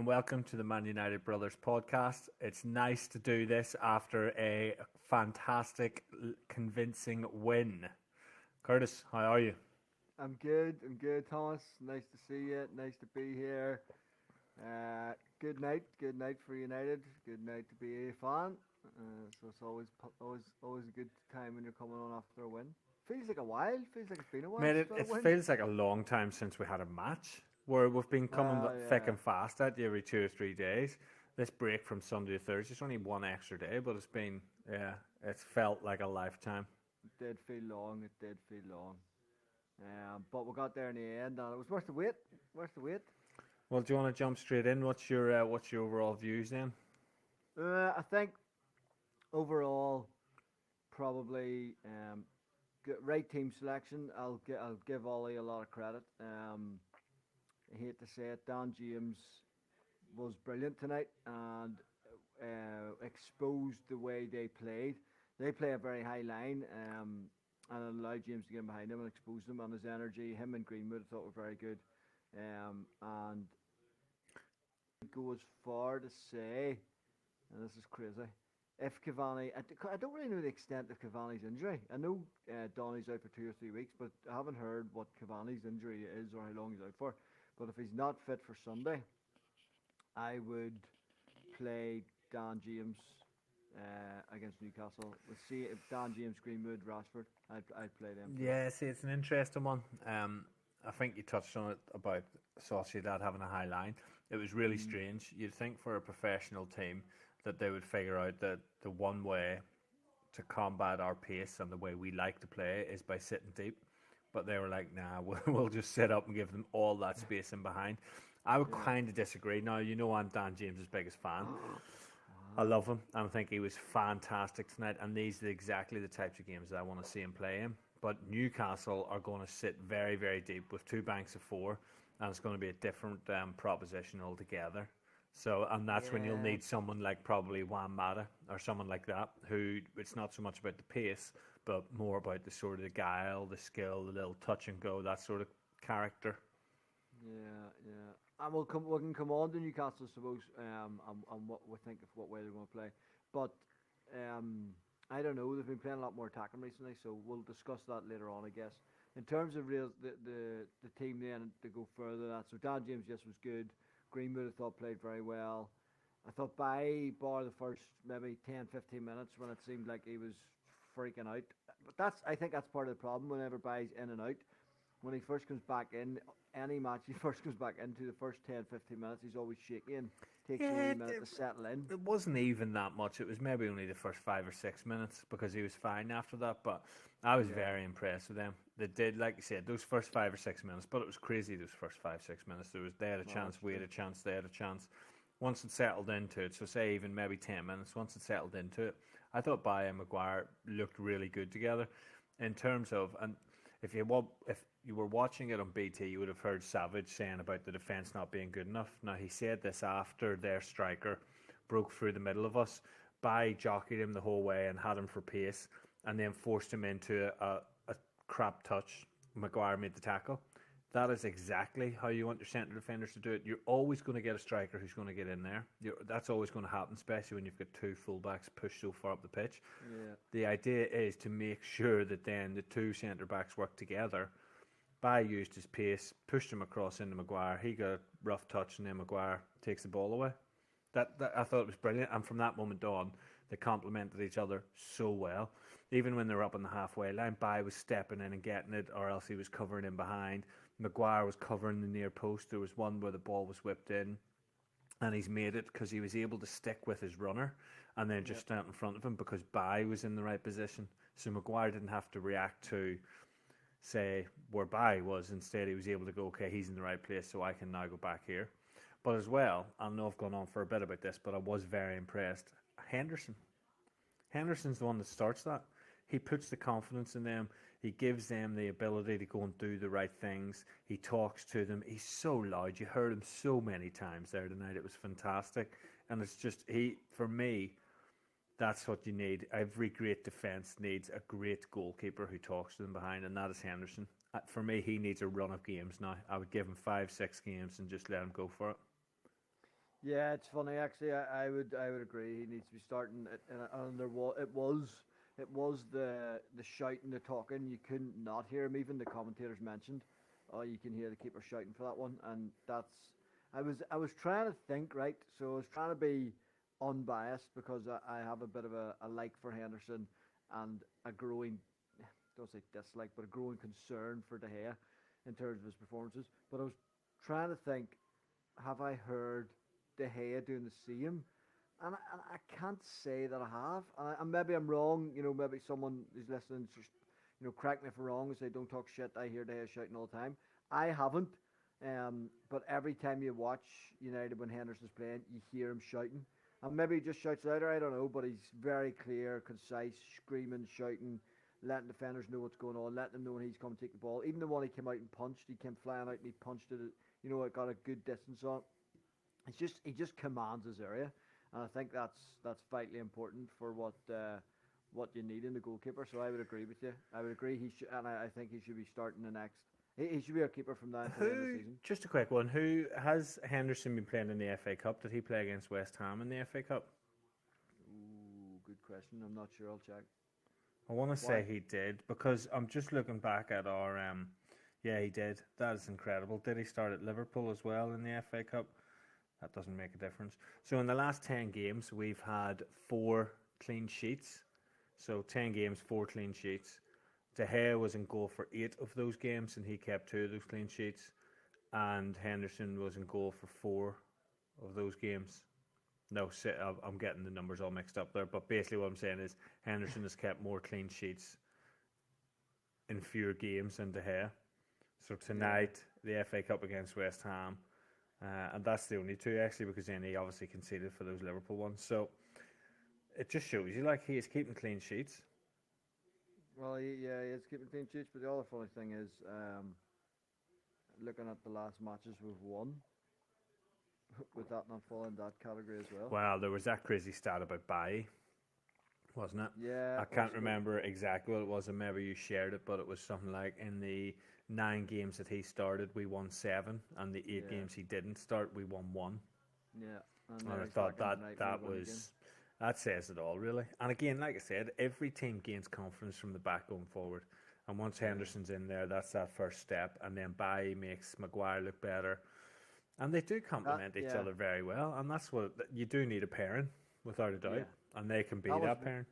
welcome to the Man United Brothers podcast. It's nice to do this after a fantastic, convincing win. Curtis, how are you? I'm good, Thomas. Nice to see you. Nice to be here. Good night for United. Good night to be a fan. So it's always a good time when you're coming on after a win. Feels like a while. Feels like it's been a while Mate, since we had it a win. feels like a long time since we had a match where we've been coming thick Yeah, and fast at you every 2 or 3 days. This break from Sunday to Thursday is only one extra day, but it's felt like a lifetime. it did feel long. It did feel long. But we got there in the end, and it was worth the wait. Worth the wait. Well, do you want to jump straight in? What's your overall views then? I think overall, probably right team selection. I'll give Ollie a lot of credit. I hate to say it, Dan James was brilliant tonight and exposed the way they played. They play a very high line and it allowed James to get in behind him and expose them on his energy. Him and Greenwood I thought were very good. And I'd go as far to say, and this is crazy, if Cavani, I don't really know the extent of Cavani's injury. I know Donny's out for 2 or 3 weeks, but I haven't heard what Cavani's injury is or how long he's out for. But if he's not fit for Sunday, I would play Dan James against Newcastle. We'll see if Dan James, Greenwood, Rashford. I'd play them. Yeah, see, it's an interesting one. I think you touched on it about Sociedad having a high line. It was really strange. You'd think for a professional team that they would figure out that the one way to combat our pace and the way we like to play is by sitting deep. But they were like, nah, we'll just sit up and give them all that space in behind. I would kind of disagree. Now, you know I'm Dan James' biggest fan. I love him. I think he was fantastic tonight. And these are exactly the types of games that I want to see him play in. But Newcastle are going to sit very, very deep with 2 banks of 4. And it's going to be a different proposition altogether. So, and that's when you'll need someone like probably Juan Mata or someone like that, who it's not so much about the pace, but more about the sort of the guile, the skill, the little touch and go, that sort of character. Yeah. And we can come on to Newcastle, I suppose, and what we think of what way they're going to play. But I don't know. They've been playing a lot more attacking recently, so we'll discuss that later on, I guess. In terms of the team then to go further, so Dan James, yes, was good. Greenwood, I thought, played very well. I thought bar the first maybe 10, 15 minutes when it seemed like he was freaking out. But I think that's part of the problem whenever Baye's in and out. When he first comes back in, any match he first comes back into, the first 10, 15 minutes, he's always shaky and takes a wee minute to settle in. It wasn't even that much. It was maybe only the first 5 or 6 minutes because he was fine after that. But I was very impressed with them. They did, like you said, those first 5 or 6 minutes, but it was crazy those first 5, 6 minutes. They had a chance, we had a chance, they had a chance. Once it settled into it, so say even maybe 10 minutes, once it settled into it, I thought Baye and Maguire looked really good together in terms of, and if you were watching it on BT, you would have heard Savage saying about the defence not being good enough. Now, he said this after their striker broke through the middle of us. Baye jockeyed him the whole way and had him for pace and then forced him into a crap touch. Maguire made the tackle. That is exactly how you want your centre defenders to do it. You're always going to get a striker who's going to get in there. That's always going to happen, especially when you've got 2 fullbacks pushed so far up the pitch. Yeah. The idea is to make sure that then the 2 centre-backs work together. Baye used his pace, pushed him across into Maguire. He got a rough touch, and then Maguire takes the ball away. That I thought it was brilliant. And from that moment on, they complemented each other so well. Even when they were up on the halfway line, Baye was stepping in and getting it, or else he was covering in behind. Maguire was covering the near post. There was one where the ball was whipped in, and he's made it because he was able to stick with his runner and then just stand in front of him because Baye was in the right position. So Maguire didn't have to react to, say, where Baye was. Instead, he was able to go, okay, he's in the right place, so I can now go back here. But as well, I know I've gone on for a bit about this, but I was very impressed. Henderson's the one that starts that. He puts the confidence in them. He gives them the ability to go and do the right things. He talks to them. He's so loud. You heard him so many times there tonight. It was fantastic. And it's just, for me, that's what you need. Every great defence needs a great goalkeeper who talks to them behind, and that is Henderson. For me, he needs a run of games now. I would give him 5, 6 games and just let him go for it. Yeah, it's funny actually. I would agree. He needs to be starting. And it was the shouting, the talking. You couldn't not hear him. Even the commentators mentioned, oh, you can hear the keeper shouting for that one, and that's. I was trying to think right. So I was trying to be unbiased because I have a bit of a like for Henderson and a growing, don't say dislike, but a growing concern for De Gea in terms of his performances. But I was trying to think, have I heard De Gea doing the same? And I can't say that I have. And maybe I'm wrong. Maybe someone who's listening, just, correct me if I'm wrong and say, don't talk shit. I hear De Gea shouting all the time. I haven't. But every time you watch United when Henderson's playing, you hear him shouting. And maybe he just shouts louder, I don't know, but he's very clear, concise, screaming, shouting, letting defenders know what's going on, letting them know when he's come to take the ball. Even the one he came out and punched, he came flying out and he punched it, it got a good distance on. He just commands his area, and I think that's vitally important for what you need in the goalkeeper. So I would agree with you. I would agree and I think he should be starting the next. He should be our keeper from now until the end of the season. Just a quick one. Who has Henderson been playing in the FA Cup? Did he play against West Ham in the FA Cup? Ooh, good question. I'm not sure. I'll check. I want to say he did, because I'm just looking back at our. Yeah, he did. That is incredible. Did he start at Liverpool as well in the FA Cup? That doesn't make a difference. So in the last 10 games, we've had 4 clean sheets. So 10 games, 4 clean sheets. De Gea was in goal for 8 of those games, and he kept 2 of those clean sheets. And Henderson was in goal for 4 of those games. No, I'm getting the numbers all mixed up there. But basically what I'm saying is Henderson has kept more clean sheets in fewer games than De Gea. So tonight, the FA Cup against West Ham. And that's the only 2, actually, because then he obviously conceded for those Liverpool ones. So it just shows you, like, he is keeping clean sheets. Well, he is keeping clean sheets, but the other funny thing is, looking at the last matches we've won, would that not fall in that category as well? Well, there was that crazy stat about Bailly, wasn't it? Yeah. I can't remember exactly what it was, and maybe you shared it, but it was something like in the 9 games that he started, we won 7, and the 8 games he didn't start, we won 1. Yeah. And I thought that says it all, really. And again, like I said, every team gains confidence from the back going forward. And once Henderson's in there, that's that first step. And then Bailly makes Maguire look better. And they do complement each other very well. And that's what you do need a pairing, without a doubt. Yeah. And they can be that pairing.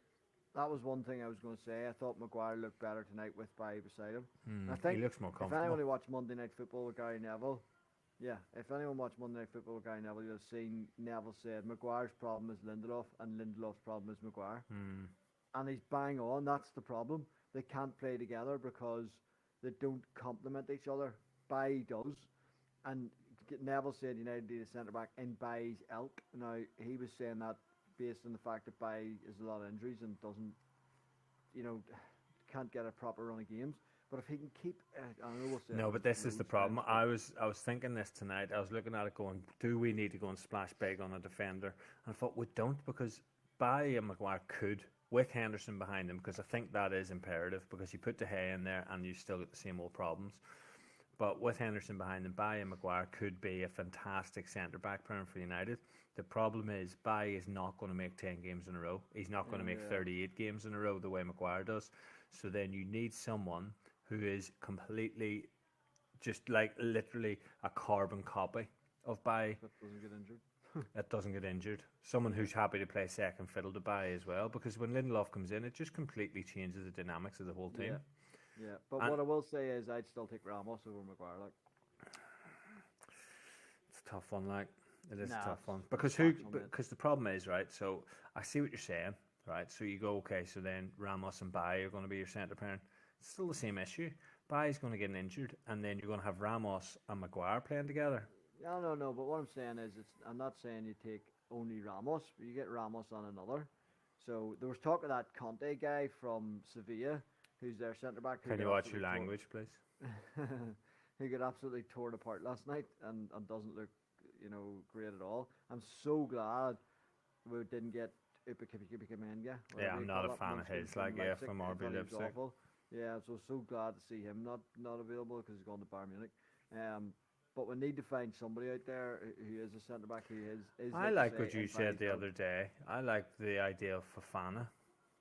That was one thing I was going to say. I thought Maguire looked better tonight with Bailly beside him. I think he looks more comfortable. If anyone who watched Monday Night Football with Gary Neville, if anyone watched Monday Night Football with Gary Neville, you'll have seen Neville said Maguire's problem is Lindelof and Lindelof's problem is Maguire. And he's bang on. That's the problem. They can't play together because they don't complement each other. Bailly does. And Neville said United need a centre-back in Bailly's ilk. Now, he was saying that based on the fact that Bailly has a lot of injuries and doesn't, can't get a proper run of games. But if he can keep, no, but this is the problem. I was thinking this tonight. I was looking at it going, do we need to go and splash big on a defender? And I thought we don't, because Bailly and Maguire could, with Henderson behind them, because I think that is imperative, because you put De Gea in there and you still get the same old problems. But with Henderson behind them, Bailly and Maguire could be a fantastic centre-back pairing for United. The problem is Bailly is not going to make 10 games in a row. He's not going to make 38 games in a row the way Maguire does. So then you need someone who is completely, just like literally a carbon copy of Bailly. That doesn't get injured. That doesn't get injured. Someone who's happy to play second fiddle to Bailly as well, because when Lindelof comes in, it just completely changes the dynamics of the whole team. Yeah. But what I will say is I'd still take Ramos over Maguire. It's a tough one, It is a tough one. Because the problem is, right, so I see what you're saying, right? So you go, okay, so then Ramos and Bailly are going to be your centre pairing. It's still the same issue. Bailly's going to get injured, and then you're going to have Ramos and Maguire playing together. No. But what I'm saying is, I'm not saying you take only Ramos, but you get Ramos on another. So there was talk of that Conte guy from Sevilla, who's their centre back. Can you watch your language, please? Who got absolutely torn apart last night and doesn't look, great at all. I'm so glad we didn't get Upamecano. Yeah, I'm not a fan of his. From RB Leipzig. Yeah, so glad to see him not available because he's gone to Bayern Munich. But we need to find somebody out there who is a centre back who is. I like what you said the other day. I like the idea of Fofana.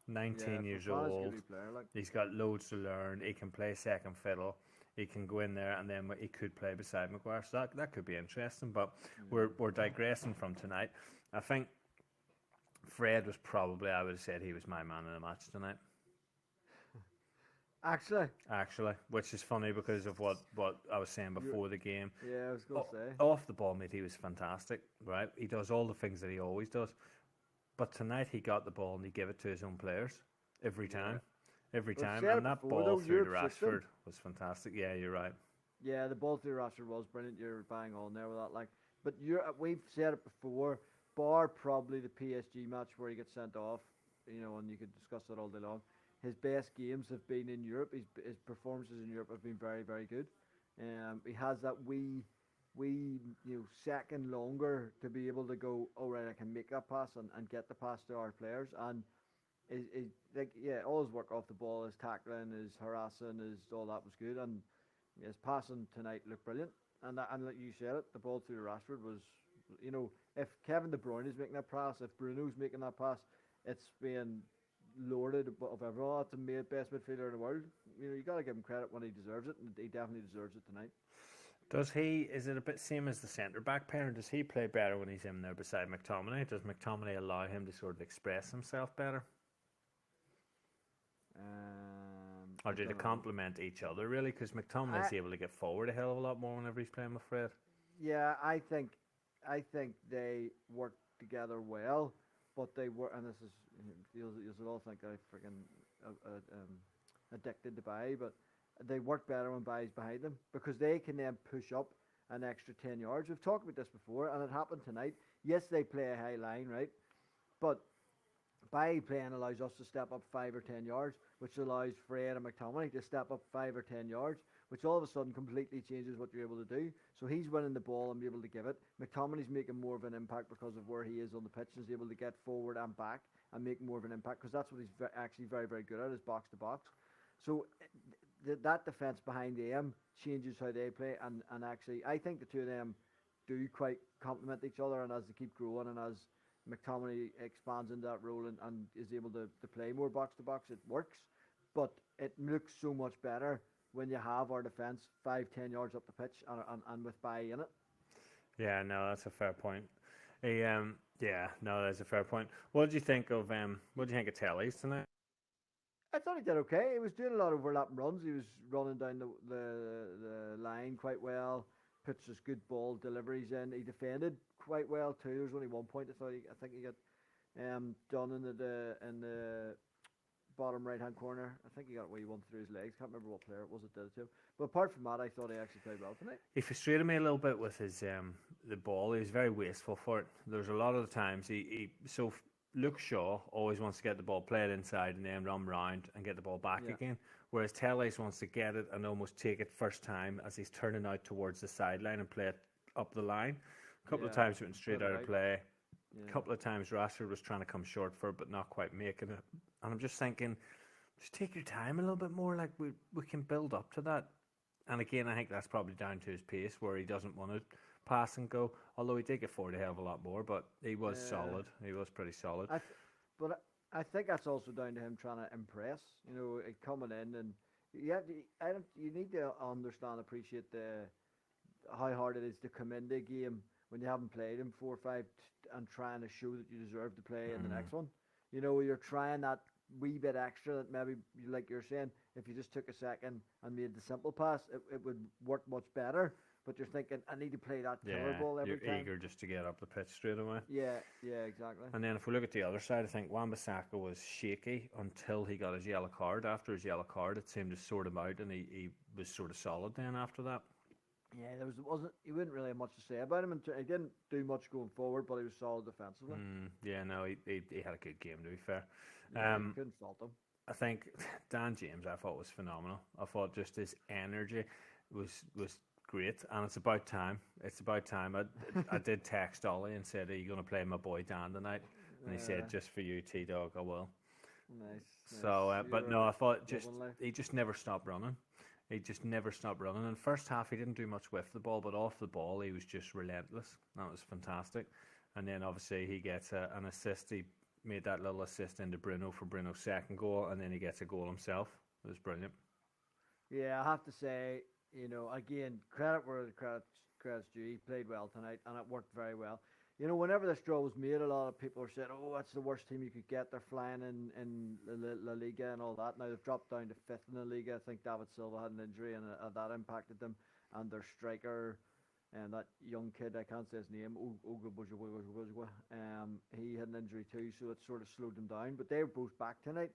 19 years old. Player, like. He's got loads to learn. He can play second fiddle. He can go in there and then he could play beside Maguire. So that could be interesting. But we're digressing from tonight. I think Fred was probably, I would have said he was my man in the match tonight. Actually, which is funny because of what I was saying before the game. Yeah, I was going to say. Off the ball, mate, he was fantastic, right? He does all the things that he always does. But tonight he got the ball and he gave it to his own players every time. Every time. And that ball through to Rashford was fantastic. Yeah, you're right. Yeah, the ball through Rashford was brilliant. You're bang on there with that. Like, but we've said it before, bar probably the PSG match where he gets sent off, and you could discuss that all day long. His best games have been in Europe. His performances in Europe have been very, very good. He has that wee second longer to be able to go, all right, I can make that pass and get the pass to our players. And all his work off the ball, his tackling, his harassing, all that was good. And his passing tonight looked brilliant. And like you said it, the ball through Rashford was, if Kevin De Bruyne is making that pass, if Bruno's making that pass, it's being lauded above everyone. That's the best midfielder in the world. You got to give him credit when he deserves it, and he definitely deserves it tonight. Is it a bit same as the centre back pair? Does he play better when he's in there beside McTominay? Does McTominay allow him to sort of express himself better? Or do they complement each other really? Because McTominay's able to get forward a hell of a lot more whenever he's playing with Fred. Yeah, I think they work together well, but they work, and this is you'll all think I freaking addicted to Bailly, but they work better when Bailly's behind them because they can then push up an extra 10 yards. We've talked about this before, and it happened tonight. Yes, they play a high line, right? But Bailly playing allows us to step up 5 or 10 yards, which allows Fred and McTominay to step up 5 or 10 yards, which all of a sudden completely changes what you're able to do. So he's winning the ball and be able to give it. McTominay's making more of an impact because of where he is on the pitch. He's able to get forward and back and make more of an impact because that's what he's actually very, very good at, is box to box. So that defence behind them changes how they play, and actually I think the two of them do quite complement each other, and as they keep growing and as McTominay expands into that role and is able to play more box to box, it works. But it looks so much better when you have our defence 5-10 yards up the pitch and with Bailly in it. Yeah, no, that's a fair point. That's a fair point. What did you think of Tellez tonight? I thought he did okay. He was doing a lot of overlapping runs. He was running down the line quite well. Puts his good ball deliveries in. He defended quite well too. There was only one point I think he got done in the bottom right hand corner. I think he got a wee one through his legs. Can't remember what player it was that did it to him. But apart from that, I thought he actually played well tonight. He frustrated me a little bit with his the ball. He was very wasteful for it. There's a lot of the times Luke Shaw always wants to get the ball, play it inside, and then run round and get the ball back again. Whereas Tellez wants to get it and almost take it first time as he's turning out towards the sideline and play it up the line. A couple of times it went straight out of play. A couple of times Rashford was trying to come short for it but not quite making it. And I'm just thinking, just take your time a little bit more. Like we can build up to that. And again, I think that's probably down to his pace where he doesn't want to pass and go. Although he did get forward a hell of a lot more, but he was solid. He was pretty solid. But I think that's also down to him trying to impress. Coming in, and you need to understand, appreciate how hard it is to come into a game when you haven't played him 4 or 5 and trying to show that you deserve to play in the next one. You're trying that wee bit extra that maybe, like you're saying, if you just took a second and made the simple pass, it would work much better. But you're thinking, I need to play that killer ball every time. You're eager just to get up the pitch straight away. Yeah, exactly. And then if we look at the other side, I think Wan-Bissaka was shaky until he got his yellow card. After his yellow card, it seemed to sort him out, and he was sort of solid then after that. Yeah, he wouldn't really have much to say about him. And he didn't do much going forward, but he was solid defensively. He had a good game, to be fair. You couldn't fault him. I think Dan James, I thought, was phenomenal. I thought just his energy was great, and it's about time. I did text Ollie and said, "Are you going to play my boy Dan tonight?" And he said, "Just for you, T-Dog, I will." Nice. So, but no, I thought he just never stopped running. He just never stopped running. In the first half, he didn't do much with the ball, but off the ball, he was just relentless. That was fantastic. And then obviously he gets an assist. He made that little assist into Bruno for Bruno's second goal, and then he gets a goal himself. It was brilliant. Yeah, I have to say, again, credit where the credit's due. He played well tonight, and it worked very well. Whenever this draw was made, a lot of people were saying, "Oh, that's the worst team you could get. They're flying in La Liga and all that." Now they've dropped down to fifth in the Liga. I think David Silva had an injury, and that impacted them. And their striker, and that young kid, I can't say his name, he had an injury too, so it sort of slowed them down. But they were both back tonight.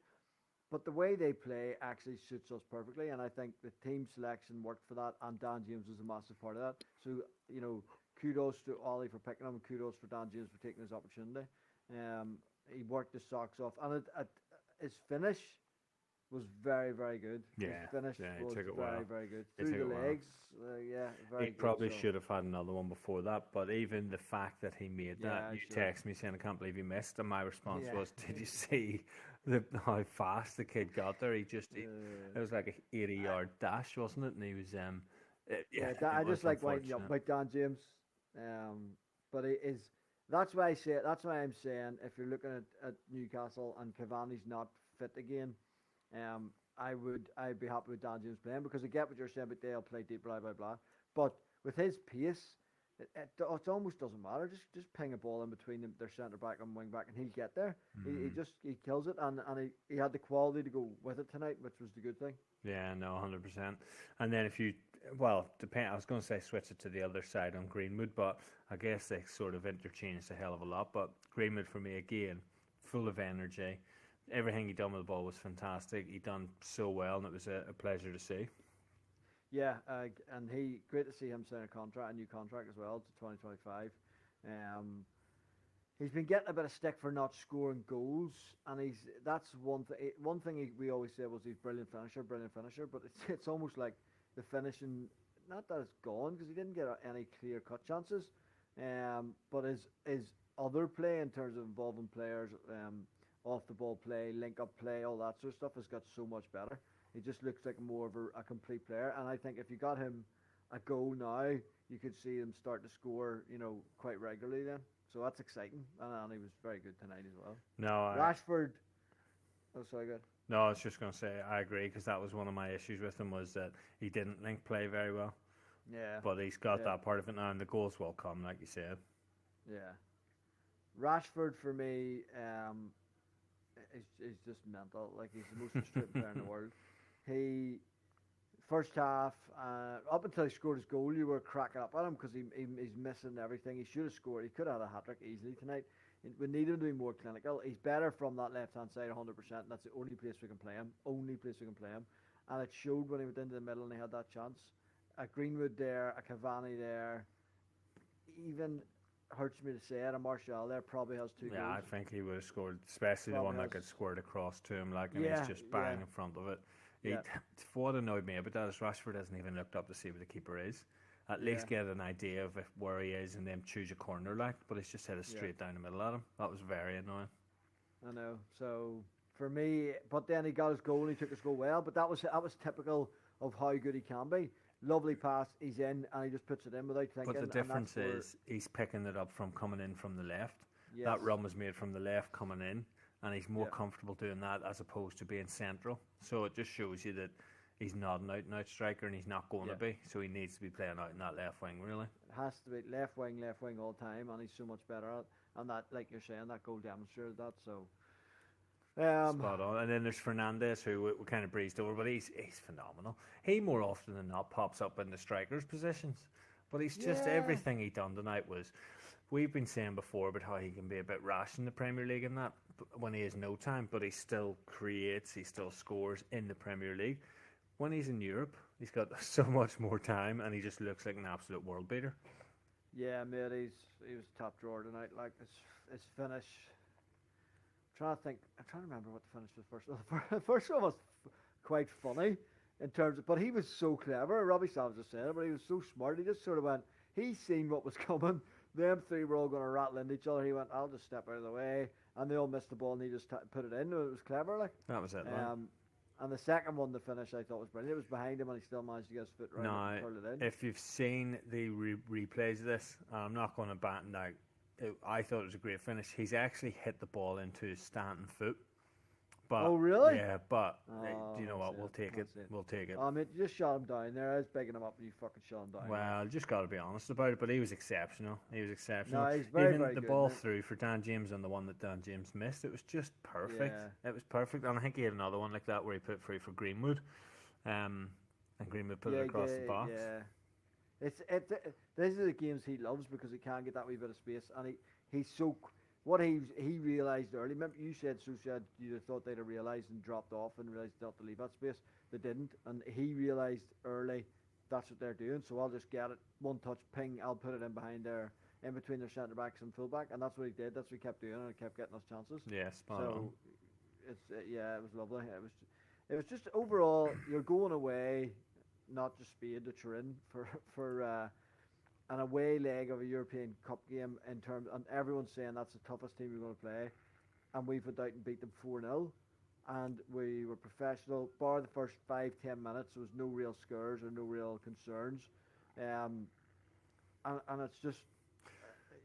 But the way they play actually suits us perfectly, and I think the team selection worked for that, and Dan James was a massive part of that. So, kudos to Ollie for picking him, and kudos for Dan James for taking his opportunity. He worked his socks off, and his finish was very, very good. Yeah, his finish was took it very, well. very good. He Through took the it well. legs, very He good. probably So, should have had another one before that, but even the fact that he made that, Yeah, you sure. text me saying, I can't believe he missed, and my response Yeah. was, did you see how fast the kid got there? It was like a 80-yard dash, wasn't it? And he was, I it just was like winding up unfortunate. about Dan James. But it is that's why I'm saying if you're looking at Newcastle and Cavani's not fit again, I'd be happy with Dan James playing, because I get what you're saying about they'll play deep, blah blah blah. But with his pace, it almost doesn't matter. Just ping a ball in between them, their centre back and wing back, and he'll get there. He kills it, and he had the quality to go with it tonight, which was the good thing. Yeah, no, 100%. And then I was going to say switch it to the other side on Greenwood, but I guess they sort of interchanged a hell of a lot. But Greenwood for me, again, full of energy. Everything he done with the ball was fantastic. He done so well, and it was a pleasure to see. Yeah, and great to see him sign a new contract as well to 2025. He's been getting a bit of stick for not scoring goals, and that's one thing. One thing we always say was he's brilliant finisher, but it's almost like the finishing. Not that it's gone, because he didn't get any clear cut chances, but his other play in terms of involving players, off the ball play, link up play, all that sort of stuff has got so much better. He just looks like more of a complete player, and I think if you got him a goal now, you could see him start to score, quite regularly then. So that's exciting, and he was very good tonight as well. No, Rashford. Oh, sorry, good. No, I was just going to say I agree, because that was one of my issues with him, was that he didn't link play very well. Yeah. But he's got that part of it now, and the goals will come, like you said. Yeah. Rashford for me, is just mental. Like, he's the most frustrating player in the world. First half, up until he scored his goal, you were cracking up at him, because he's missing everything. He should have scored. He could have had a hat-trick easily tonight. We need him to be more clinical. He's better from that left-hand side 100%, and that's the only place we can play him. And it showed when he went into the middle and he had that chance. A Greenwood there, a Cavani there. Even hurts me to say it, a Martial there probably has two goals. Yeah, I think he would have scored, especially the one that gets scored across to him, and he's just bang in front of it. What annoyed me about that is Rashford hasn't even looked up to see where the keeper is. At least get an idea of where he is and then choose a corner, but he's just headed straight down the middle at him. That was very annoying. I know. So for me, but then he got his goal and he took his goal well. But that was typical of how good he can be. Lovely pass, he's in, and he just puts it in without thinking. But the difference is he's picking it up from coming in from the left. Yes. That run was made from the left coming in, and he's more comfortable doing that as opposed to being central. So it just shows you that he's not an out-and-out striker, and he's not going to be. So he needs to be playing out in that left wing, really. It has to be left wing all the time, and he's so much better at it. And that, like you're saying, that goal demonstrated that. So spot on. And then there's Fernandes, who we kind of breezed over, but he's phenomenal. He more often than not pops up in the strikers' positions, but he's just everything he done tonight was. We've been saying before about how he can be a bit rash in the Premier League and that when he has no time, but he still creates, he still scores in the Premier League. When he's in Europe, he's got so much more time, and he just looks like an absolute world beater. Yeah, mate, he was top drawer tonight. Like his finish. I'm trying to remember what the finish was first. The first one was quite funny in terms of, but he was so clever. Robbie Savage just said it, but he was so smart. He just sort of went. He seen what was coming. Them three were all going to rattle into each other. He went, "I'll just step out of the way," and they all missed the ball, and he just put it in. It was clever, like that was it. And the second one to finish, I thought was brilliant. It was behind him, and he still managed to get his foot right Now, and curl it in. if you've seen the replays of this, I'm not going to batten down. I thought it was a great finish. He's actually hit the ball into his standing foot. But, oh, really? Yeah, but Oh, you know what? that's We'll take it. We'll take it. I mean, you just shot him down there. I was bigging him up, and you fucking shot him down. Well, just got to be honest about it. But he was exceptional. He was exceptional. No, he's very, Even very the good, ball mate. through for Dan James and the one that Dan James missed, it was just perfect. Yeah. It was perfect. And I think he had another one like that where he put free for Greenwood. And Greenwood put it across the box. Yeah. These are the games he loves because he can get that wee bit of space, and he's so. What he realised early. Remember, you said Sociedad, you thought they'd have realised and dropped off and realised not to leave that space. They didn't, and he realised early that's what they're doing. So I'll just get it, one touch, ping. I'll put it in behind there, in between their centre backs and full back, and that's what he did. That's what he kept doing, and he kept getting us chances. Yeah, spot on. It's it was lovely. It was just overall, you're going away, not just Spain to Turin for an away leg of a European Cup game in terms, and everyone's saying that's the toughest team we're going to play, and we went out and beat them 4-0, and we were professional. Bar the first 5-10 minutes, there was no real scares or no real concerns, and it's just.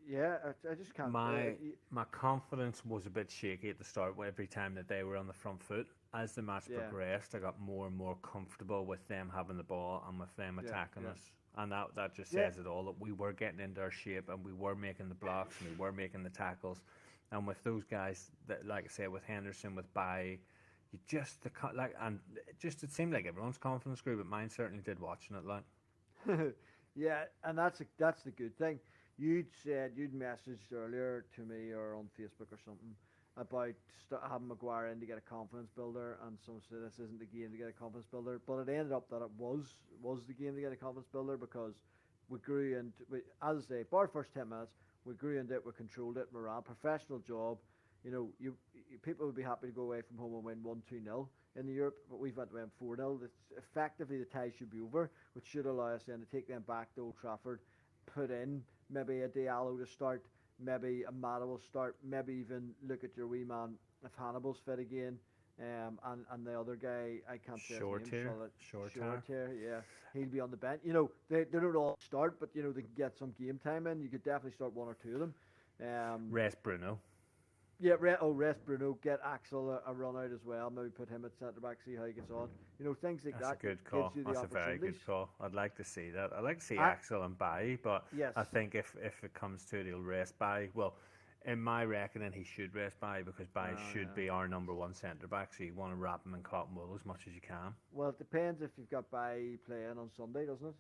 Yeah, I just can't. My confidence was a bit shaky at the start. Every time that they were on the front foot, as the match progressed, I got more and more comfortable with them having the ball and with them attacking us. And that just says it all. That we were getting into our shape and we were making the blocks and we were making the tackles. And with those guys, that, like I said, with Henderson, with Bailly, you just it seemed like everyone's confidence grew, but mine certainly did watching it. Like, yeah, and that's the good thing. You'd messaged earlier to me or on Facebook or something about having Maguire in to get a confidence builder, and some said this isn't the game to get a confidence builder, but it ended up that it was the game to get a confidence builder because we grew into, as I say, bar first 10 minutes, we grew into it, we controlled it, morale, professional job. You know, people would be happy to go away from home and win 1-2-0 in the Europe, but we've went to win 4-0. Effectively, the tie should be over, which should allow us then to take them back to Old Trafford, put in maybe a Diallo to start, maybe a Mata will start, maybe even look at your wee man if Hannibal's fit again, and the other guy, I can't say his name. Shorter, yeah, he'll be on the bench. You know, they don't all start, but you know they can get some game time in. You could definitely start one or two of them. Rest Bruno. Yeah, rest Bruno, get Axel a run out as well. Maybe put him at centre back, see how he gets on. You know, things like That's that. A good call. That's a very good call. I'd like to see that. I'd like to see Axel and Bailly, but I think if it comes to it, he'll rest Bailly. Well, in my reckoning, he should rest Bailly because Bailly should be our number one centre back. So you want to wrap him in cotton wool as much as you can. Well, it depends if you've got Bailly playing on Sunday, doesn't it?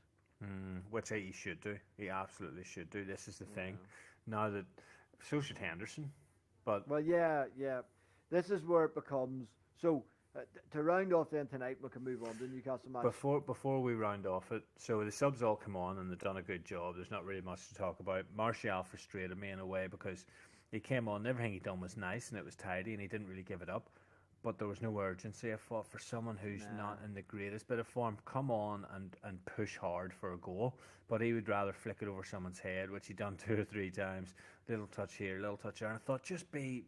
Which he should do. He absolutely should do. This is the thing. Now that so should Henderson. But well, yeah. This is where it becomes so. To round off then tonight, we can move on to Newcastle match. Before we round off it, so the subs all come on and they've done a good job. There's not really much to talk about. Martial frustrated me in a way because he came on and everything he done was nice and it was tidy and he didn't really give it up. But there was no urgency. I thought for someone who's not in the greatest bit of form, come on and push hard for a goal. But he would rather flick it over someone's head, which he done 2 or 3 times. Little touch here, little touch there. And I thought just be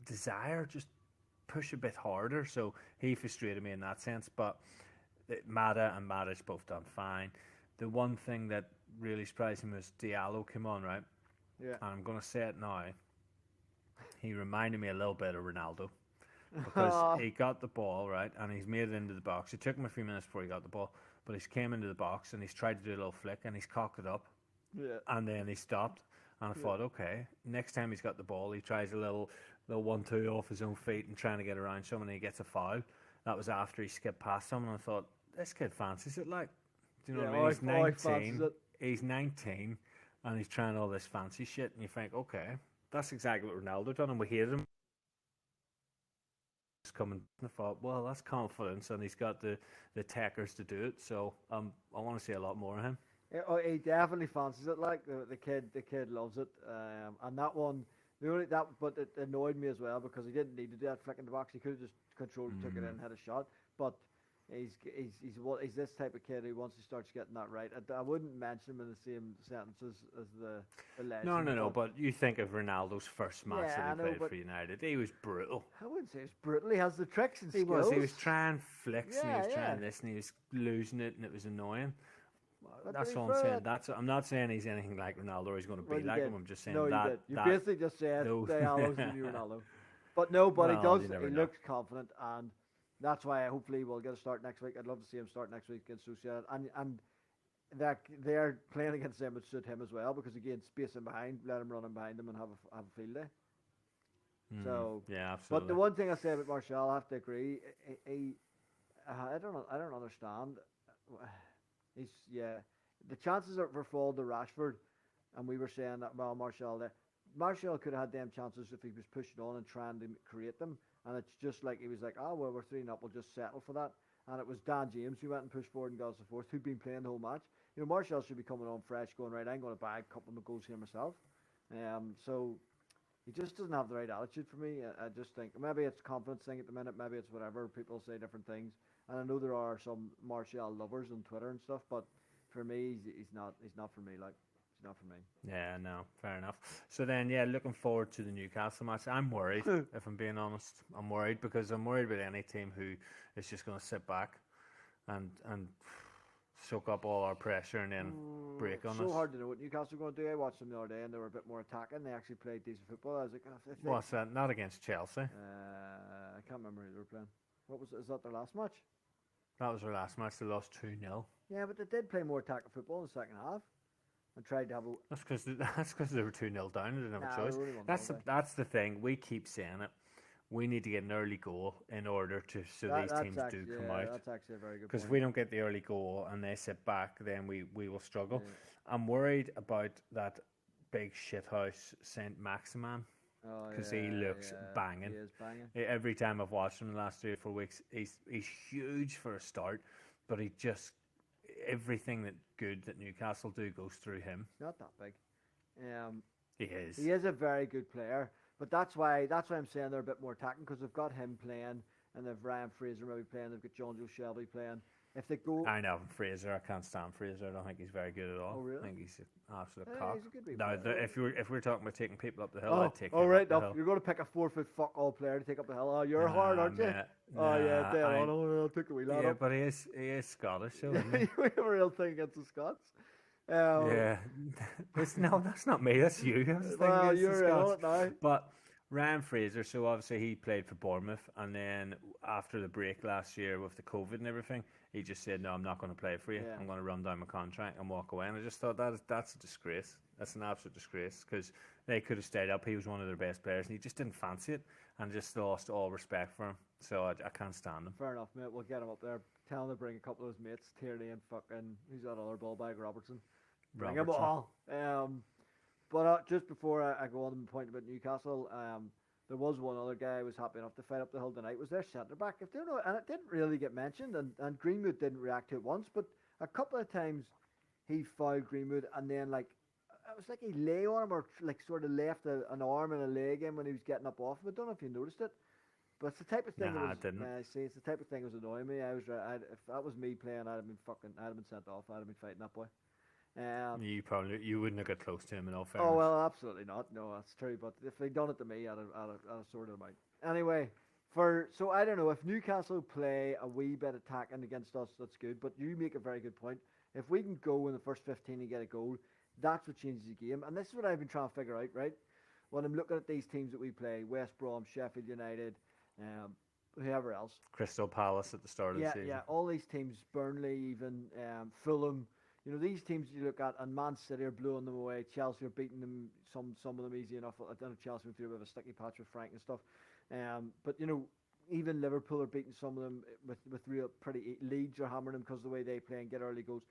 desire, just push a bit harder. So he frustrated me in that sense. But Mata and Matic both done fine. The one thing that really surprised me was Diallo came on, right? Yeah. And I'm going to say it now. He reminded me a little bit of Ronaldo. Because he got the ball, right, and he's made it into the box. It took him a few minutes before he got the ball, but he's came into the box and he's tried to do a little flick and he's cocked it up. Yeah. And then he stopped. And I thought, okay, next time he's got the ball, he tries a little 1-2 off his own feet and trying to get around someone and he gets a foul. That was after he skipped past someone. And I thought, this kid fancies it, like, do you know what I mean? He's 19. He's 19 and he's trying all this fancy shit. And you think, okay, that's exactly what Ronaldo done and we hated him. Coming, I thought, well, that's confidence, and he's got the techers to do it. So I want to see a lot more of him. He definitely fancies it. Like the kid loves it. And that one, but it annoyed me as well because he didn't need to do that flick in the box. He could have just controlled, took it in, had a shot. But He's this type of kid who once he starts getting that right. I wouldn't mention him in the same sentence as the legend. No. But you think of Ronaldo's first match Yeah, I that he know, played but for United. He was brutal. I wouldn't say it's brutal. He has the tricks and He skills. was trying flicks and he was Yeah, trying yeah. this and he was losing it and it was annoying. But to That's be all I'm saying. fair, I'm not saying he's anything like Ronaldo or he's going to well, be you like did. him. I'm just saying No, you that. did. You that basically just said those- Diallo's the new Ronaldo. But no, but he Well, does. you never He know. looks confident, and that's why hopefully we'll get a start next week. I'd love to see him start next week against Sociedad, and that they're playing against them would suit him as well because again, space him behind, let him run in behind them, and have a field day. So yeah, But absolutely. the one thing I say about Martial, I have to agree. I don't understand. The chances are for fall to Rashford, and we were saying that Martial could have had them chances if he was pushing on and trying to create them, and it's just like he was like, oh well, we're 3-0, we'll just settle for that. And it was Dan James who went and pushed forward and got us the fourth, who'd been playing the whole match. Martial should be coming on fresh, going right. I'm going to bag a couple of goals here myself. So he just doesn't have the right attitude for me. I just think maybe it's a confidence thing at the minute. Maybe it's whatever. People say different things, and I know there are some Martial lovers on Twitter and stuff. But for me, he's not for me. Like he's not for me. Yeah, no, fair enough. So then, yeah, looking forward to the Newcastle match. I'm worried, if I'm being honest. I'm worried because I'm worried about any team who is just going to sit back and soak up all our pressure and then break on It's us. so hard to know what Newcastle are going to do. I watched them the other day, and they were a bit more attacking. They actually played decent football. I was like, if they, What's that? Not against Chelsea. I can't remember who they were playing. What was it? Is that their last match? That was our last match. They lost 2-0. Yeah, but they did play more attacking football in the second half and tried to have a. That's because they were 2-0 down. They didn't have a Nah, choice. they were only 1-0 That's the thing. We keep saying it. We need to get an early goal in order to these teams do come out. That's actually a very good Because point. if we don't get the early goal and they sit back, then we will struggle. Yeah. I'm worried about that big shithouse Saint Maximan because he looks banging. He is banging. Every time I've watched him in the last 3 or 4 weeks, he's huge for a start, but he just everything that good that Newcastle do goes through him. He's not that big. He is. He is a very good player, but that's why I'm saying they're a bit more attacking because they've got him playing and they've Ryan Fraser maybe playing. They've got John Joe Shelby playing. If they go, I know Fraser. I can't stand Fraser. I don't think he's very good at all. Oh, really? I think he's an absolute Yeah, cock. he's a good wee Now, player. if we're talking about taking people up the hill, I'd take him right. up the hill. You're going to pick a 4-foot fuck all player to take up the hill. Oh, you're hard, aren't you? Nah, Oh yeah, dead I- on. I'll take the wee lad Yeah, up. but he is Scottish, so isn't he? You have a real thing against the Scots. Yeah, no, that's not me. That's you. I was thinking Well, it's the you're on Scots. it now. But Ryan Fraser, so obviously he played for Bournemouth, and then after the break last year with the COVID and everything, he just said, "No, I'm not going to play for you. Yeah. I'm going to run down my contract and walk away." And I just thought that's a disgrace. That's an absolute disgrace because they could have stayed up. He was one of their best players, and he just didn't fancy it, and just lost all respect for him. So I can't stand him. Fair enough, mate. We'll get him up there. Tell him to bring a couple of his mates, Tierney and fucking who's that other ball bag, Robertson. Bring them all. But just before I go on to the point about Newcastle, there was one other guy who was happy enough to fight up the hill tonight. Was their centre back? If they don't know, and it didn't really get mentioned, and Greenwood didn't react to it once, but a couple of times he fouled Greenwood, and then like it was like he lay on him or like sort of left an arm and a leg in when he was getting up off him. I don't know if you noticed it. But it's the type of thing. Nah, that was, I didn't. See, it's the type of thing that was annoying me. If that was me playing, I'd have been sent off. I'd have been fighting that boy. You wouldn't have got close to him in all fairness. Oh well, absolutely not. No, that's true. But if they'd done it to me, I'd have sorted them out. Anyway, so I don't know if Newcastle play a wee bit attacking against us, that's good. But you make a very good point. If we can go in the first 15 and get a goal, that's what changes the game. And this is what I've been trying to figure out. Right, when I'm looking at these teams that we play, West Brom, Sheffield United. Whoever else. Crystal Palace at the start of the season. Yeah, all these teams, Burnley, even Fulham. These teams you look at, and Man City are blowing them away. Chelsea are beating them, some of them easy enough. I don't know, Chelsea went through a bit of a sticky patch with Frank and stuff. But even Liverpool are beating some of them with real pretty. Leeds are hammering them because of the way they play and get early goals.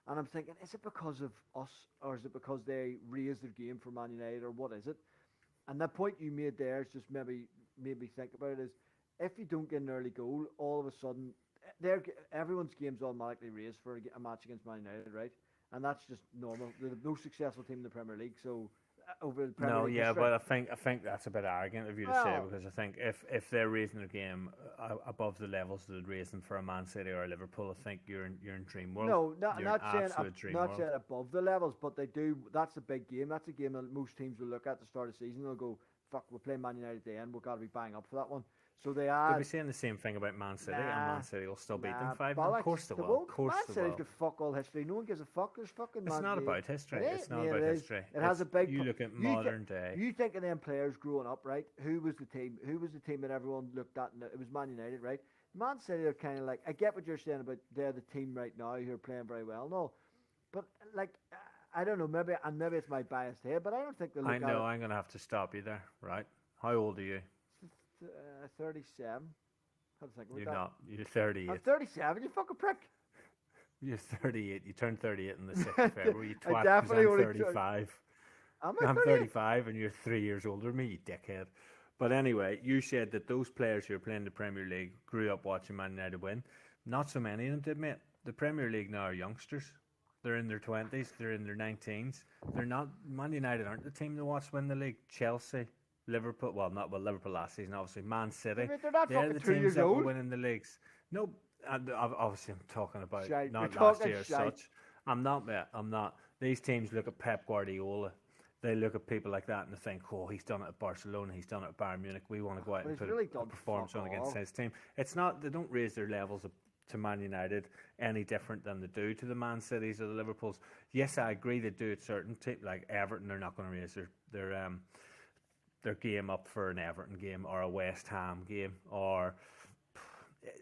And I'm thinking, is it because of us, or is it because they raised their game for Man United, or what is it? And the point you made there is just maybe think about it is if you don't get an early goal, all of a sudden everyone's game's automatically raised for a match against Man United, right? And that's just normal. They're the most successful team in the Premier League, so over the Premier No, League yeah, history. but I think that's a bit arrogant of you to say, Well, because I think if they're raising their game above the levels that they'd raise them for a Man City or a Liverpool, I think you're in dream world. no, not You're in not saying absolute dream not world. saying above the levels, but they do. That's a big game. That's a game that most teams will look at the start of the season. They'll go, "Fuck, we're playing Man United at the end. We've got to be bang up for that one." So they They'll are. be saying the same thing about Man City, and Nah, Man City will still beat them nah, 5-0. Of bollocks. course they They will. Of won't. course Man they City's will. got fuck all history. No one gives a fuck. There's fucking It's Man not City. about history. It It's ain't, not mate, about it is. history. It has a big. You look at You modern day. You think of them players growing up, right? Who was the team? Who was the team that everyone looked at? And it was Man United, right? Man City are kind of like. I get what you're saying about they're the team right now who are playing very well, no, but like I don't know, maybe it's my biased here, but I don't think they look I know at I'm going to have to stop you there, right? How old are you? it. 37. Have to think about You're that. not. You're 38. I'm 37. You fucking prick. You're 38. You turned 38 on the 6th of February. You I twat, 'cause definitely I'm only 35. Am I I'm 38? 35 and you're 3 years older than me, you dickhead. But anyway, you said that those players who are playing the Premier League grew up watching Man United win. Not so many of them did, mate. The Premier League now are youngsters. They're in their 20s, they're in their 19s. They're not. Man United aren't the team to watch win the league. Chelsea, Liverpool, Liverpool last season, obviously. Man City, Mate, they're not they're fucking the 2 teams years that were old. winning the leagues. No, and obviously I'm talking about Shite. not We're last talking year as shite. such. I'm not, mate. I'm not. These teams look at Pep Guardiola. They look at people like that and they think, oh, he's done it at Barcelona, he's done it at Bayern Munich. We want to go out But and he's put really a done performance fuck on against all. his team. It's not. They don't raise their levels to Man United any different than they do to the Man Cities or the Liverpools. Yes, I agree they do at certain teams like Everton. They're not going to raise their game up for an Everton game or a West Ham game, or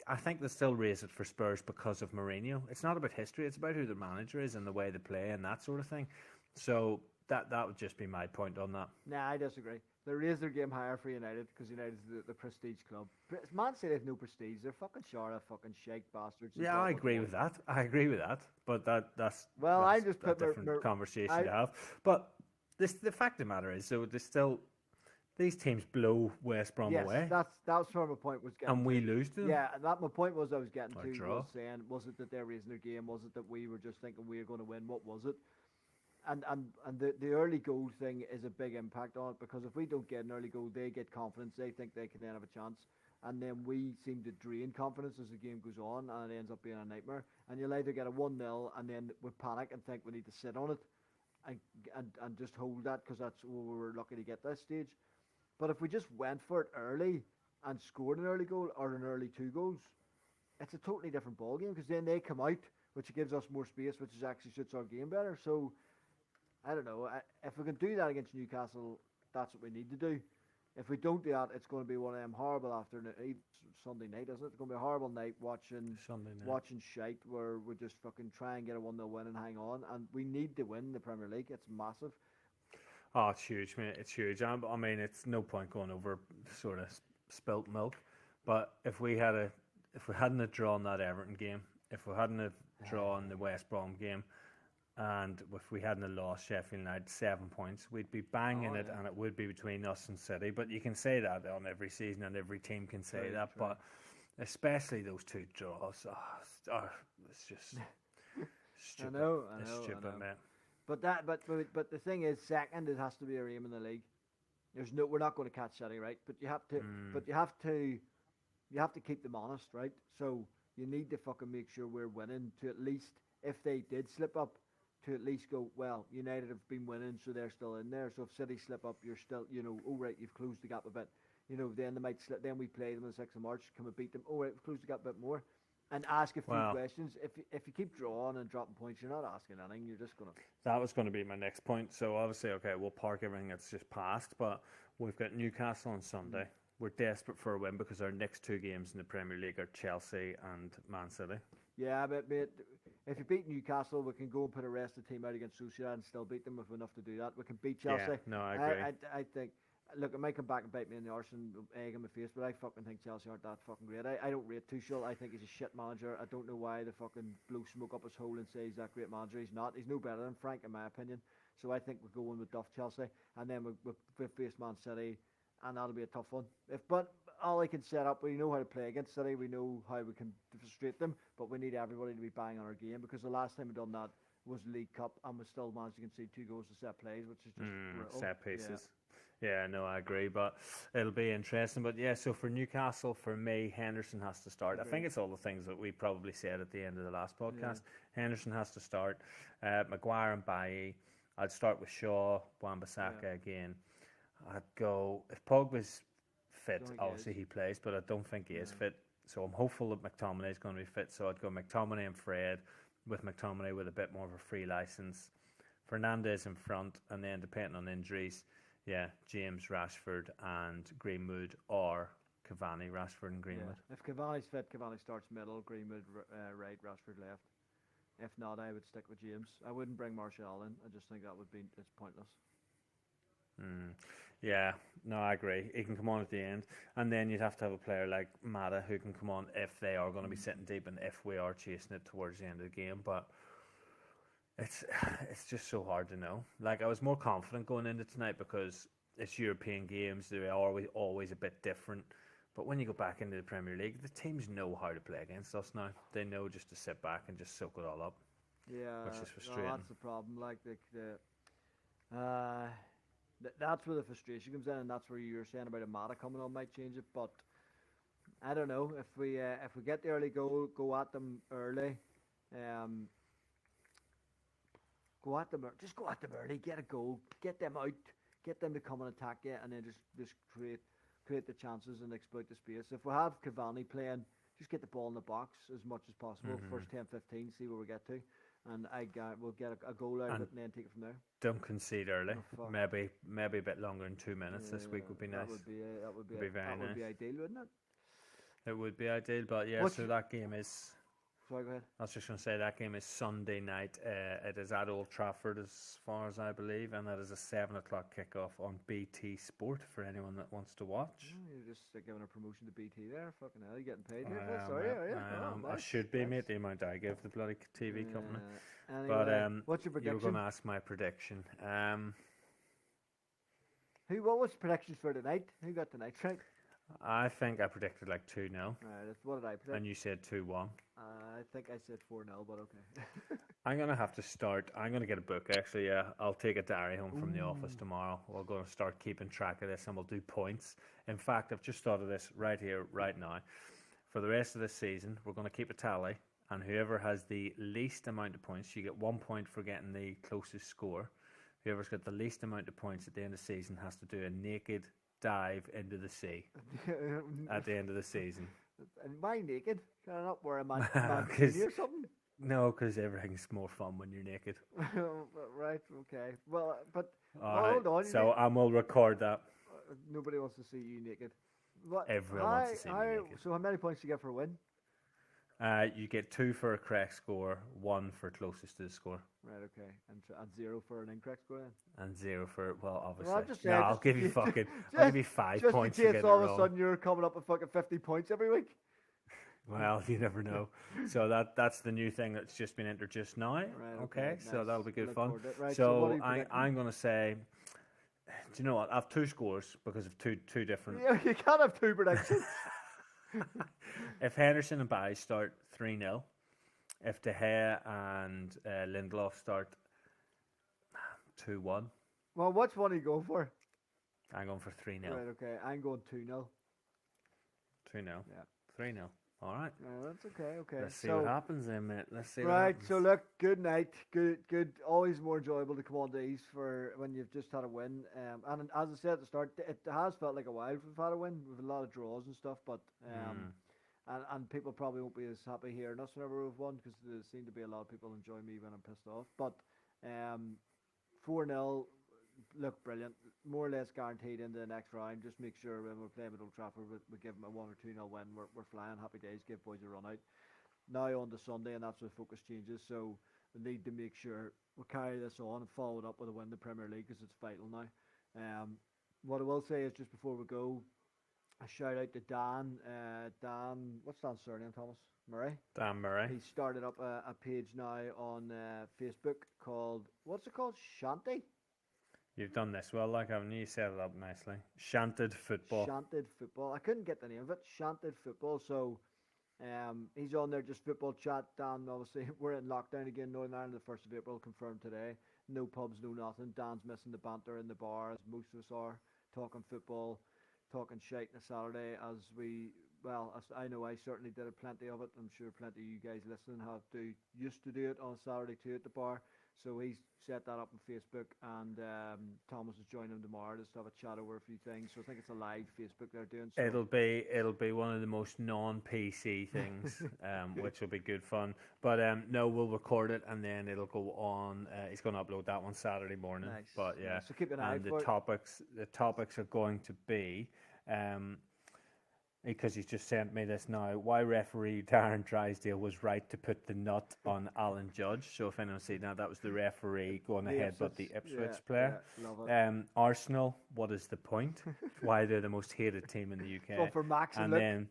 I think they still raise it for Spurs because of Mourinho. It's not about history; it's about who their manager is and the way they play and that sort of thing. So that would just be my point on that. Nah, I disagree. They raise their game higher for United because United's the prestige club. Man City have no prestige. They're fucking short of fucking shake bastards. Yeah, I agree with that. I agree with that. But that's Well, that's I just a put different conversation to have. But the fact of the matter is, so they still these teams blow West Brom yes, away, that was where my point was getting. and we lose to them. Yeah, and that my point was I was getting Or to draw. was saying, was it that they're raising their game? Was it that we were just thinking we were going to win? What was it? And the early goal thing is a big impact on it because if we don't get an early goal, they get confidence. They think they can then have a chance, and then we seem to drain confidence as the game goes on, and it ends up being a nightmare. And you'll either get a 1-0 and then we panic and think we need to sit on it, and just hold that because that's what we were lucky to get this stage. But if we just went for it early and scored an early goal or an early 2 goals, it's a totally different ball game because then they come out, which gives us more space, which is actually suits our game better. So I don't know. If we can do that against Newcastle, that's what we need to do. If we don't do that, it's going to be one of them horrible afternoon, Sunday night, isn't it? It's going to be a horrible night watching shite where we just fucking try and get a 1-0 win and hang on. And we need to win the Premier League. It's massive. Oh, it's huge, mate. It's huge. I mean, it's no point going over sort of spilt milk. But if we hadn't have drawn that Everton game, if we hadn't have drawn the West Brom game, and if we hadn't have lost Sheffield United 7 points, we'd be banging it, and it would be between us and City. But you can say that on every season, and every team can say that. True. But especially those 2 draws, it's just stupid. I know. It's stupid, mate. But the thing is, second, it has to be our aim in the league. We're not going to catch City, right? But you have to, you have to keep them honest, right? So you need to fucking make sure we're winning to at least, if they did slip up, to at least go, well, United have been winning, so they're still in there. So if City slip up, you're still, oh right, you've closed the gap a bit. Then they might slip. Then we play them on the 6th of March. Can we beat them? Oh right, we've closed the gap a bit more. And ask a few questions. If you keep drawing and dropping points, you're not asking anything. You're just gonna. That was going to be my next point. So obviously, okay, we'll park everything that's just passed, but we've got Newcastle on Sunday. Mm-hmm. We're desperate for a win because our next 2 games in the Premier League are Chelsea and Man City. Yeah, but if you beat Newcastle, we can go and put a rest of the team out against Sociedad and still beat them if we're enough to do that. We can beat Chelsea. Yeah, no, I agree. I think. Look, it might come back and bite me in the arse and egg in my face, but I fucking think Chelsea aren't that fucking great. I don't rate Tuchel. I think he's a shit manager. I don't know why they fucking blow smoke up his hole and say he's that great manager. He's not. He's no better than Frank, in my opinion. So I think we're going with Duff Chelsea, and then we face Man City, and that'll be a tough one. But all I can set up, we know how to play against City. We know how we can frustrate them, but we need everybody to be bang on our game because the last time we done that, was League Cup and we still managed to concede 2 goals to set plays, which is just brutal. Set pieces. Yeah, no, I agree, but it'll be interesting. But yeah, so for Newcastle, for me, Henderson has to start. I think it's all the things that we probably said at the end of the last podcast. Henderson has to start. Maguire and Bailly. I'd start with Shaw, Wan-Bissaka again. I'd go, if Pogba's fit, obviously he plays, but I don't think he is fit. So I'm hopeful that McTominay is going to be fit. So I'd go McTominay and Fred, with McTominay with a bit more of a free license. Fernandes in front, and then depending on injuries, James, Rashford and Greenwood, or Cavani, Rashford and Greenwood. If Cavani's fit, Cavani starts middle, Greenwood right, Rashford left. If not, I would stick with James. I wouldn't bring Martial in. I just think it's pointless. Yeah, no, I agree. He can come on at the end, and then you'd have to have a player like Mata who can come on if they are going to be sitting deep and if we are chasing it towards the end of the game. But it's just so hard to know. Like, I was more confident going into tonight because it's European games. They're always a bit different. But when you go back into the Premier League, the teams know how to play against us now. They know just to sit back and just soak it all up. Yeah, which is frustrating. No, that's the problem. Like that's where the frustration comes in, and that's where you're saying about Amada coming on might change it. But I don't know if we get the early goal, go at them early. Just go at them early, get a goal, get them out, get them to come and attack you, and then just create the chances and exploit the space. If we have Cavani playing, just get the ball in the box as much as possible. First 10-15, see where we get to, and we'll get a goal out of it and then take it from there. Don't concede early. Maybe a bit longer than 2 minutes this week would be nice. That would be very nice. That would be ideal, wouldn't it? It would be ideal, but that game is. Sorry, go ahead. I was just going to say that game is Sunday night. It is at Old Trafford, as far as I believe, and that is a 7 o'clock kickoff on BT Sport for anyone that wants to watch. Oh, you're just giving a promotion to BT there. Fucking hell, you're getting paid here. Sorry, are you? I should be, mate. The amount I give the bloody TV company. Anyway, but what's your prediction? You were going to ask my prediction. What was predictions for tonight? Who got tonight right? I think I predicted like 2-0. Right, what did I predict? And you said 2-1. I think I said 4-0, but okay. I'm going to have to start. I'm going to get a book, actually, yeah. I'll take a diary home from the office tomorrow. We're going to start keeping track of this, and we'll do points. In fact, I've just thought of this right here, right now. For the rest of this season, we're going to keep a tally, and whoever has the least amount of points, you get 1 point for getting the closest score. Whoever's got the least amount of points at the end of the season has to do a naked dive into the sea at the end of the season. And why naked? Can I not wear a bikini or something? No, because everything's more fun when you're naked. Right, okay. Well, but hold on. So I will record that. Nobody wants to see you naked. Everyone wants to see me naked. So how many points do you get for a win? You get 2 for a correct score, 1 for closest to the score. Right, okay. And 0 for an incorrect score then? And 0 for, obviously. Well, I'll give you fucking, I'll give you 5 points. Just in case all of a sudden you're coming up with fucking 50 points every week. Well, you never know. So that's the new thing that's just been introduced now. Right, okay, nice. So that'll be good fun. Right, so I'm going to say, do you know what? I have 2 scores because of two different. Yeah, you can't have 2 predictions. If Henderson and Bailly start 3-0, if De Gea and Lindelof start 2-1. Well, which one are you going for? I'm going for 3-0. Right, okay. I'm going 2-0. 2-0? Yeah. 3-0. All right. That's okay. Let's see what happens then, mate. Let's see what happens. Right, so look, good night. Good. Always more enjoyable to come on to East for when you've just had a win. And as I said at the start, it has felt like a while we've had a win. We've a lot of draws and stuff, but and people probably won't be as happy hearing us whenever we've won because there seem to be a lot of people enjoy me when I'm pissed off. But 4-0. Look brilliant, more or less guaranteed into the next round. Just make sure when we're playing at Old Trafford, we give them a 1 or 2-0 win. We're flying, happy days. Give boys a run out. Now on to Sunday, and that's where focus changes. So we need to make sure we carry this on and follow it up with a win in the Premier League because it's vital now. What I will say is just before we go, a shout out to Dan. Dan, what's Dan's surname, Thomas? Murray? Dan Murray. He started up a page now on Facebook called, what's it called? Shanty? You've done this well, like, haven't you? You set it up nicely. Shanted Football. Shanted Football. I couldn't get the name of it. Shanted Football. So He's on there, just football chat. Dan, obviously, we're in lockdown again. Northern Ireland, the 1st of April, confirmed today. No pubs, no nothing. Dan's missing the banter in the bar, as most of us are, talking football, talking shite on a Saturday. As I know, I certainly did plenty of it. I'm sure plenty of you guys listening used to do it on Saturday too at the bar. So he's set that up on Facebook, and Thomas is joining him tomorrow just to have a chat over a few things. So I think it's a live Facebook they're doing. So. It'll be one of the most non-PC things, which will be good fun. But no, we'll record it and then it'll go on. He's going to upload that one Saturday morning. Nice. But yeah, so keep an eye and for the topics are going to be. Because he's just sent me this now. Why referee Darren Drysdale was right to put the nut on Alan Judge. So if anyone's seen that was the referee going ahead, but the Ipswich player. Yeah, love it. Arsenal, what is the point? Why they're the most hated team in the UK. Well, for Max and then,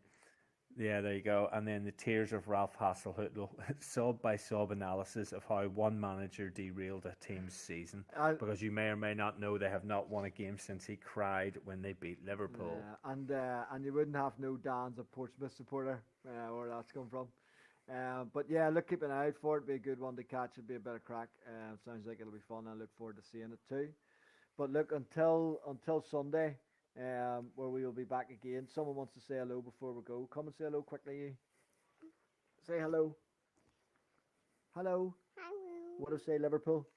yeah, there you go. And then the tears of Ralph Hasenhüttl, sub-by-sub analysis of how one manager derailed a team's season. Because you may or may not know they have not won a game since he cried when they beat Liverpool. Yeah, and you wouldn't have no Dan's a Portsmouth supporter, where that's come from. But yeah, look, keep an eye out for it. Be a good one to catch. It'll be a bit of crack. Sounds like it'll be fun. I look forward to seeing it too. But look, until Sunday, where we will be back again. Someone wants to say hello before we go. Come and say hello quickly. You say hello. Hello. Hello. What do I say, Liverpool?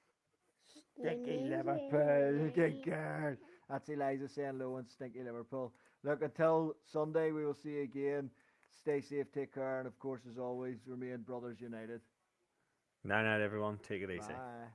Stinky Liverpool. Good girl. That's Eliza saying hello and Stinky Liverpool. Look, until Sunday, we will see you again. Stay safe, take care, and of course, as always, remain brothers united. Night, everyone. Take it easy. Bye.